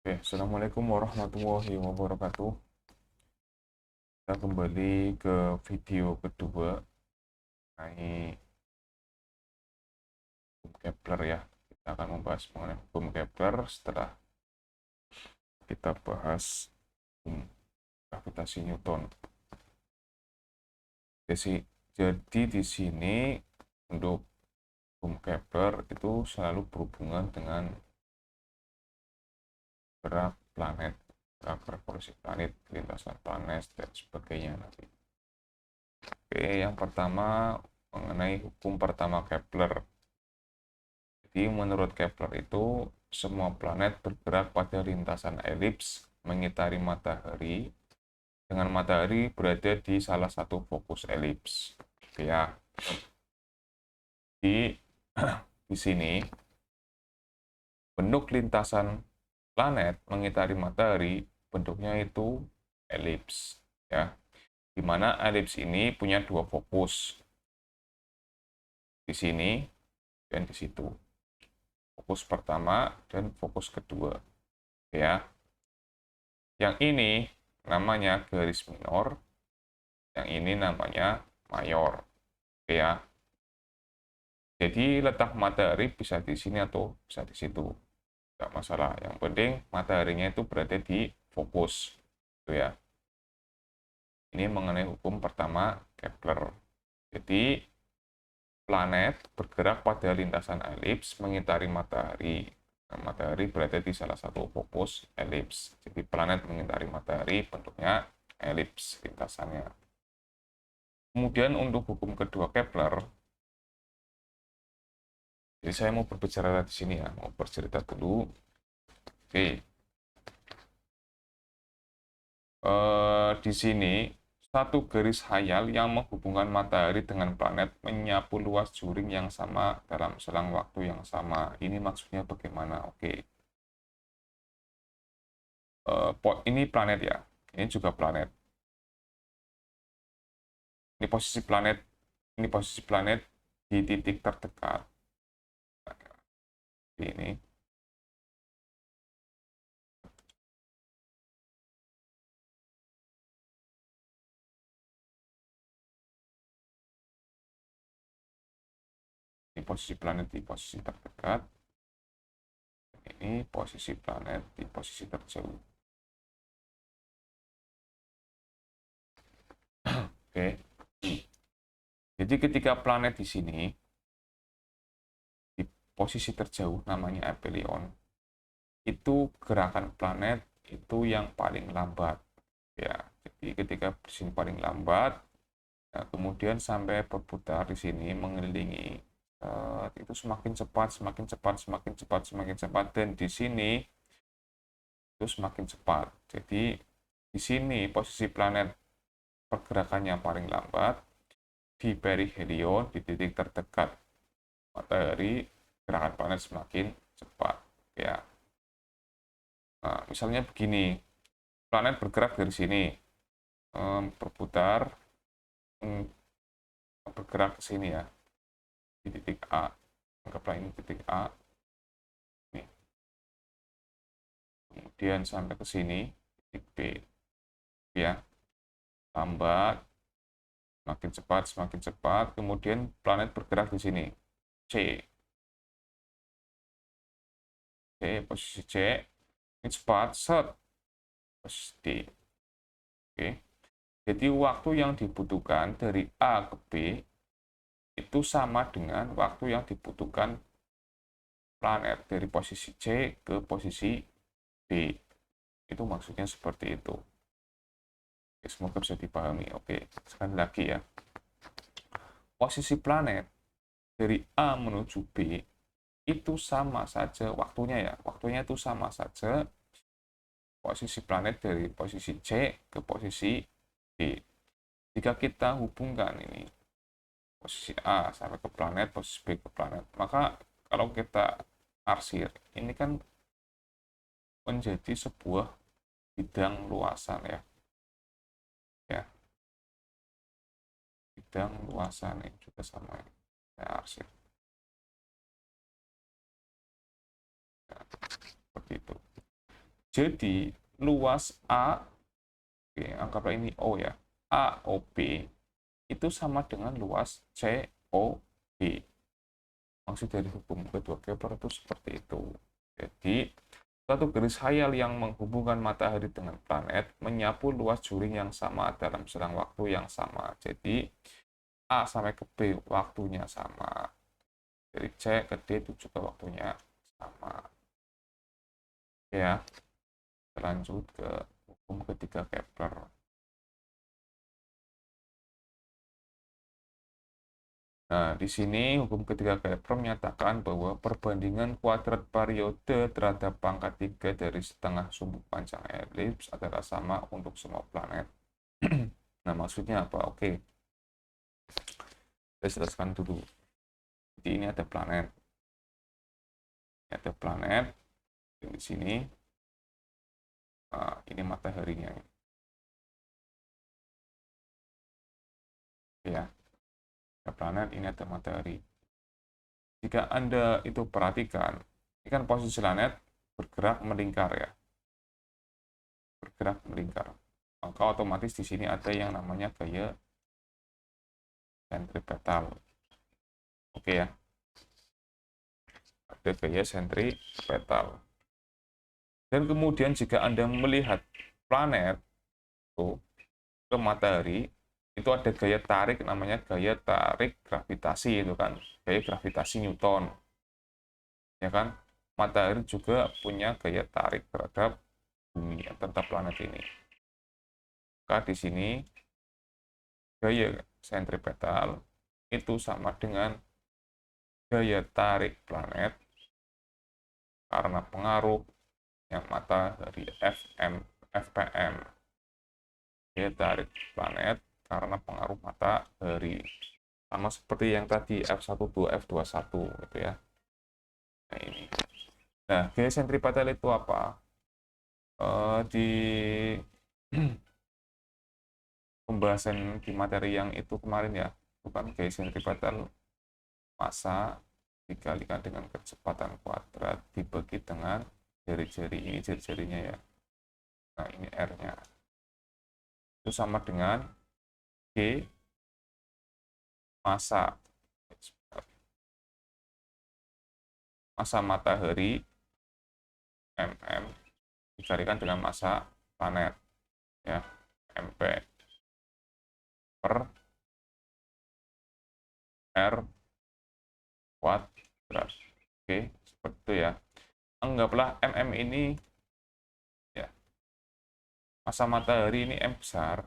Assalamualaikum warahmatullahi wabarakatuh. Kita kembali ke video kedua mengenai hukum Kepler ya. Kita akan membahas mengenai hukum Kepler setelah kita bahas hukum gravitasi Newton. Jadi di sini untuk hukum Kepler itu selalu berhubungan dengan gerak planet, gerak revolusi planet, lintasan planet dan sebagainya nanti. Yang pertama mengenai hukum pertama Kepler. Jadi menurut Kepler itu semua planet bergerak pada lintasan elips mengitari matahari dengan matahari berada di salah satu fokus elips. Ya. Di di sini bentuk lintasan planet mengitari matahari bentuknya itu elips ya. Di mana elips ini punya dua fokus. Di sini dan di situ. Fokus pertama dan fokus kedua ya. Yang ini namanya garis minor, yang ini namanya mayor ya. Jadi letak matahari bisa di sini atau bisa di situ, tidak masalah. Yang penting mataharinya itu berada di fokus itu ya. Ini mengenai hukum pertama Kepler. Jadi planet bergerak pada lintasan elips mengitari matahari. Matahari berada di salah satu fokus elips. Jadi planet mengitari matahari bentuknya elips lintasannya. Kemudian untuk hukum kedua Kepler, jadi saya mau berbicara di sini ya, mau bercerita dulu. Oke, di sini satu garis hayal yang menghubungkan matahari dengan planet menyapu luas juring yang sama dalam selang waktu yang sama. Ini maksudnya bagaimana? Oke. Ini planet ya, ini juga planet. Ini posisi planet di titik terdekat. Ini posisi planet di posisi terdekat. Ini posisi planet di posisi terjauh. Oke. Jadi ketika planet di sini di posisi terjauh namanya aphelion, itu gerakan planet itu yang paling lambat ya. Jadi ketika di sini paling lambat, nah, kemudian sampai berputar di sini mengelilingi itu semakin cepat, semakin cepat, semakin cepat, semakin cepat, dan di sini itu semakin cepat. Jadi di sini posisi planet pergerakannya paling lambat, di perihelion di titik terdekat matahari gerakan planet semakin cepat ya. Nah, misalnya begini, planet bergerak dari sini, berputar, bergerak ke sini ya, di titik A. Anggaplah ini titik A. Nih. Kemudian sampai ke sini, titik B. Ya, lambat, semakin cepat. Kemudian planet bergerak di sini, C. Posisi C. Ini cepat, set. Posisi D. Oke. Jadi waktu yang dibutuhkan dari A ke B itu sama dengan waktu yang dibutuhkan planet dari posisi C ke posisi B. Itu maksudnya seperti itu. Oke, semoga bisa dipahami. Oke, sekali lagi ya. Posisi planet dari A menuju B itu sama saja waktunya ya. Waktunya itu sama saja posisi planet dari posisi C ke posisi B. Jika kita hubungkan ini posisi A sampai ke planet, posisi B ke planet, maka kalau kita arsir, ini kan menjadi sebuah bidang luasan ya. Ya, bidang luasan ini juga sama ya. Saya arsir. Ya, seperti itu. Jadi luas A, oke, anggaplah ini O ya, AOB itu sama dengan luas COB. Maksud dari hukum kedua Kepler itu seperti itu. Jadi suatu garis khayal yang menghubungkan matahari dengan planet menyapu luas juring yang sama dalam selang waktu yang sama. Jadi A sampai ke B waktunya sama. Dari C ke D itu juga waktunya sama. Ya, lanjut ke hukum ketiga Kepler. Nah, di sini hukum ketiga Kepler menyatakan bahwa perbandingan kuadrat periode terhadap pangkat 3 dari setengah sumbu panjang elips adalah sama untuk semua planet. Nah, maksudnya apa? Oke, saya jelaskan dulu. Jadi ini ada planet. Ini ada planet. Di sini, ini mataharinya. Ya, ada planet, ini ada matahari. Jika Anda itu perhatikan, ini kan posisi planet bergerak melingkar ya. Bergerak melingkar. Maka otomatis di sini ada yang namanya gaya sentripetal. Oke ya. Ada gaya sentripetal. Dan kemudian jika Anda melihat planet ke matahari, itu ada gaya tarik namanya gaya tarik gravitasi itu kan. Gaya gravitasi Newton. Ya kan? Matahari juga punya gaya tarik terhadap bumi, terhadap planet ini. Maka di sini gaya sentripetal itu sama dengan gaya tarik planet karena pengaruh yang matahari FPM. Gaya tarik planet karena pengaruh matahari. Sama seperti yang tadi F12, F21 gitu ya. Nah, ini. Nah, gaya sentripetal itu apa? Di pembahasan di materi yang itu kemarin ya, bukan gaya sentripetal massa dikalikan dengan kecepatan kuadrat dibagi dengan jari-jari, ini jari-jarinya ya. Nah, ini R-nya. Itu sama dengan G massa matahari mm dikalikan dengan massa planet ya, mp per r kuadrat. Oke, seperti itu ya. Anggaplah mm ini ya, massa matahari ini m besar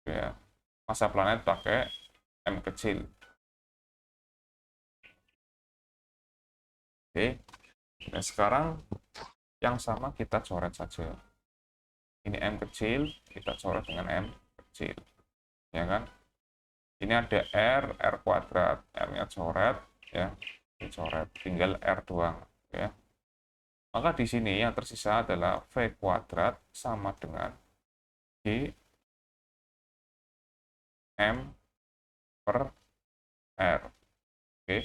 ya, massa planet pakai m kecil. Oke, nah sekarang yang sama kita coret saja. Ini m kecil, kita coret dengan m kecil, ya kan? Ini ada r kuadrat, r-nya coret, ya, dicoret, tinggal r doang, ya. Maka di sini yang tersisa adalah v kuadrat sama dengan g m per r, oke?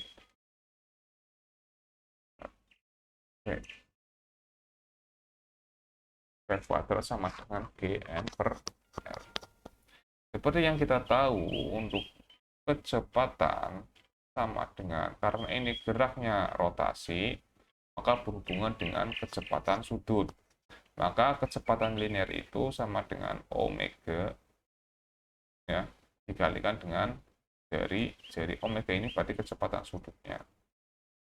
Oke. V kuadrat sama dengan gm per r. Seperti yang kita tahu, untuk kecepatan sama dengan, karena ini geraknya rotasi, maka berhubungan dengan kecepatan sudut. Maka kecepatan linear itu sama dengan omega ya, dikalikan dengan dari omega ini berarti kecepatan sudutnya.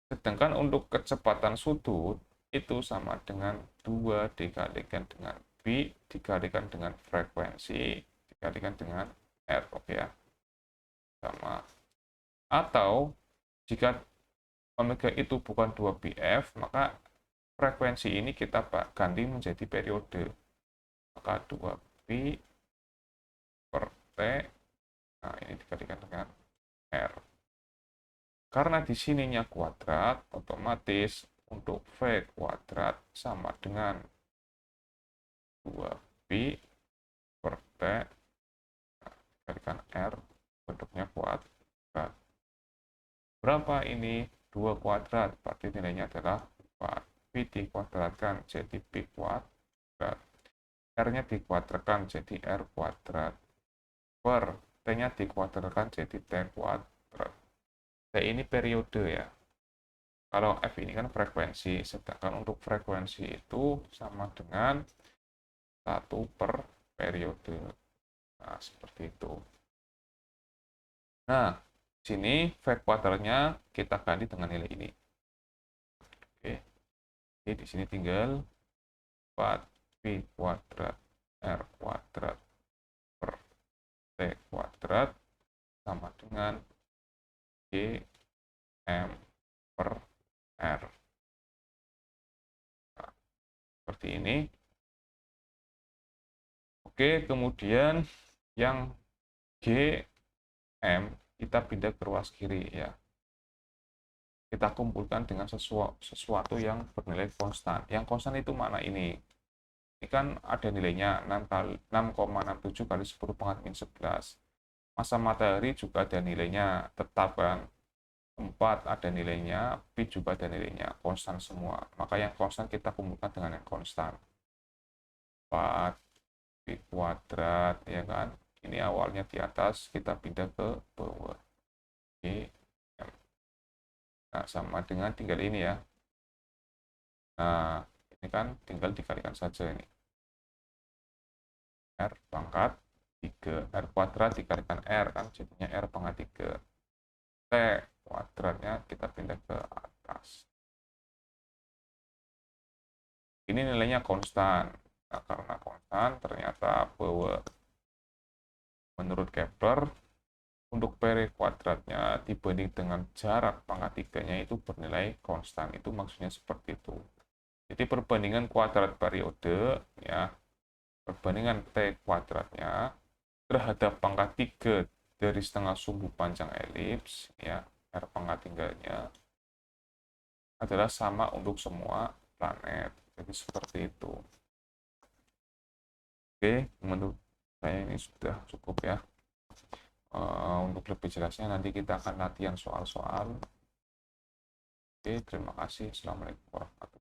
Sedangkan untuk kecepatan sudut itu sama dengan 2 dikalikan dengan B dikalikan dengan frekuensi dikalikan dengan R, oke ya. Sama. Atau jika omega itu bukan 2BF, maka frekuensi ini kita ganti menjadi periode. Maka 2B per T, nah ini dikalikan dengan R. Karena di sininya kuadrat, otomatis untuk V kuadrat sama dengan 2B per T, nah, dikalikan R, bentuknya kuadrat. Berapa ini? 2 kuadrat, berarti nilainya adalah 4. V dikuadratkan jadi V kuadrat. R-nya dikuadratkan jadi R kuadrat. Per T-nya dikuadratkan jadi T kuadrat. T ini periode ya. Kalau F ini kan frekuensi, sedangkan untuk frekuensi itu sama dengan 1 per periode. Nah, seperti itu. Nah, sini V kuadratnya kita ganti dengan nilai ini. Oke. Jadi di sini tinggal 4V kuadrat R kuadrat per T kuadrat sama dengan G M per R. Nah, seperti ini. Oke, kemudian yang G M kita pindah ke ruas kiri ya. Kita kumpulkan dengan sesuatu yang bernilai konstan. Yang konstan itu mana ini? Ini kan ada nilainya 6,67 kali 10 pangkat min 11. Masa matahari juga ada nilainya, tetap kan. 4 ada nilainya, Pi juga ada nilainya, konstan semua. Maka yang konstan kita kumpulkan dengan yang konstan. 4 Pi kuadrat, ya kan. Ini awalnya di atas, kita pindah ke bawah. Oke. Nah, sama dengan tinggal ini ya. Nah, ini kan tinggal dikalikan saja ini. R pangkat 3. R kuadrat dikalikan R kan, jadinya R pangkat 3. T kuadratnya kita pindah ke atas. Ini nilainya konstan. Nah, karena konstan, ternyata bahwa menurut Kepler, untuk peri kuadratnya dibanding dengan jarak pangkat 3-nya itu bernilai konstan. Itu maksudnya seperti itu. Jadi perbandingan kuadrat periode, ya, perbandingan T kuadratnya terhadap pangkat 3 dari setengah sumbu panjang elips, ya, R pangkat 3-nya adalah sama untuk semua planet. Jadi seperti itu. Oke, menurut saya ini sudah cukup ya. Untuk lebih jelasnya nanti kita akan latihan soal-soal. Oke, terima kasih. Assalamualaikum warahmatullahi wabarakatuh.